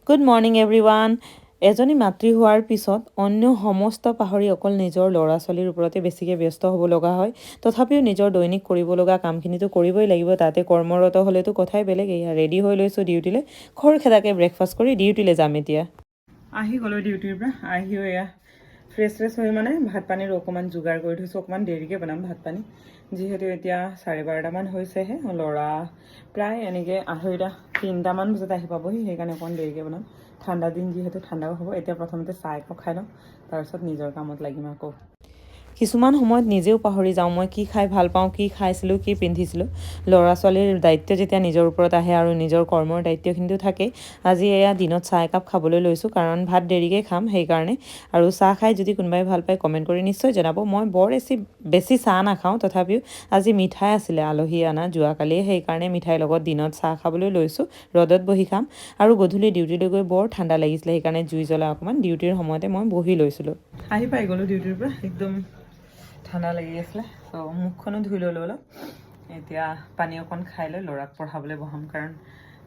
Good morning everyone. এজনী মাতৃ হোৱাৰ পিছত অন্য সমস্ত পাহৰি অকল নিজৰ ল'ৰা ছোৱালীৰ ওপৰতে বেছিকৈ ব্যস্ত হ'ব লগা হয়। তথাপিও নিজৰ দৈনিক কৰিব লগা কামখিনিতো কৰিবই লাগিব। তাতে কৰ্মৰত হ'লেতো কথাই বেলেগ। এয়া ৰেডি হৈ লৈছোঁ ডিউটিলৈ, খৰখেদাকৈ ব্ৰেকফাষ্ট কৰি ডিউটিলৈ যাম এতিয়া। আহি গ'লোঁ ডিউটিৰ পৰা, আহিও এয়া ফ্ৰেছ হৈ মানে ভাত পানীৰ অকণমান যোগাৰ কৰি থৈছোঁ। অকণমান দেৰিকৈ বনাম ভাত পানী, যিহেতু এতিয়া 12:30মান হৈছেহে। ল'ৰা প্ৰায় এনেকৈ 3টামান বজাত আহি পাবহি, সেইকাৰণে অকণমান দেৰিকৈ বনাম। ঠাণ্ডা দিন যিহেতু ঠাণ্ডাও হ'ব। এতিয়া প্ৰথমতে চাহ একাপ খাই লওঁ, তাৰপিছত নিজৰ কামত লাগিম আকৌ। কিছুমান সময়ত নিজেও পাহৰি যাওঁ মই কি খাই ভাল পাওঁ, কি খাইছিলোঁ, কি পিন্ধিছিলোঁ। ল'ৰা ছোৱালীৰ দায়িত্ব যেতিয়া নিজৰ ওপৰত আহে আৰু নিজৰ কৰ্মৰ দায়িত্বখিনিতো থাকেই। আজি এয়া দিনত চাহ একাপ খাবলৈ লৈছোঁ, কাৰণ ভাত দেৰিকৈ খাম সেইকাৰণে। আৰু চাহ খাই যদি কোনোবাই ভাল পায় কমেণ্ট কৰি নিশ্চয় জনাব। মই বৰ বেছি চাহ নাখাওঁ, তথাপিও আজি মিঠাই আছিলে আলহী অনা যোৱাকালিয়ে, সেইকাৰণে মিঠাইৰ লগত দিনত চাহ খাবলৈ লৈছোঁ। ৰ'দত বহি খাম। আৰু গধূলি ডিউটিলৈ গৈ বৰ ঠাণ্ডা লাগিছিলে, সেইকাৰণে জুই জ্বলা অকণমান ডিউটিৰ সময়তে মই বহি লৈছিলোঁ। আহি পাই গ'লোঁ ডিউটিৰ পৰা, একদম ঠাণ্ডা লাগি আছিলে। ত' মুখখনো ধুই ল'লোঁ অলপ। এতিয়া পানী অকণ খাই লৈ ল'ৰাক পঢ়াবলৈ বহাম, কাৰণ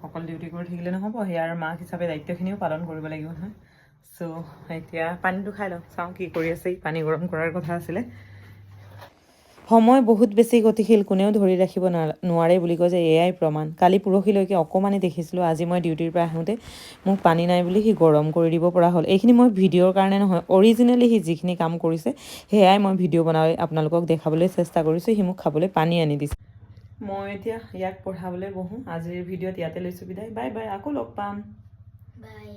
অকল ডিউটি কৰি থাকিলে নহ'ব, সেয়াৰ মাক হিচাপে দায়িত্বখিনিও পালন কৰিব লাগিব নহয়। চ' এতিয়া পানীটো খাই লওঁ, চাওঁ কি কৰি আছে। পানী গৰম কৰাৰ কথা আছিলে। সময় বহুত বেছি গতিশীল, কোনেও ধৰি ৰাখিব নোৱাৰে বুলি কয় যে এয়াই প্ৰমাণ। কালি পৰহিলৈকে অকণমানে দেখিছিলোঁ, আজি মই ডিউটিৰ পৰা আহোঁতে মোক পানী নাই বুলি সি গৰম কৰি দিব পৰা হ'ল। এইখিনি মই ভিডিঅ'ৰ কাৰণে নহয়, অৰিজিনেলি সি যিখিনি কাম কৰিছে সেয়াই মই ভিডিঅ' বনাই আপোনালোকক দেখাবলৈ চেষ্টা কৰিছোঁ। সি মোক খাবলৈ পানী আনি দিছে। মই এতিয়া ইয়াক পঢ়াবলৈ বহোঁ। আজিৰ ভিডিঅ'ত ইয়াতে লৈছোঁ বিদায়। বাই বাই, আকৌ লগ পাম। বাই।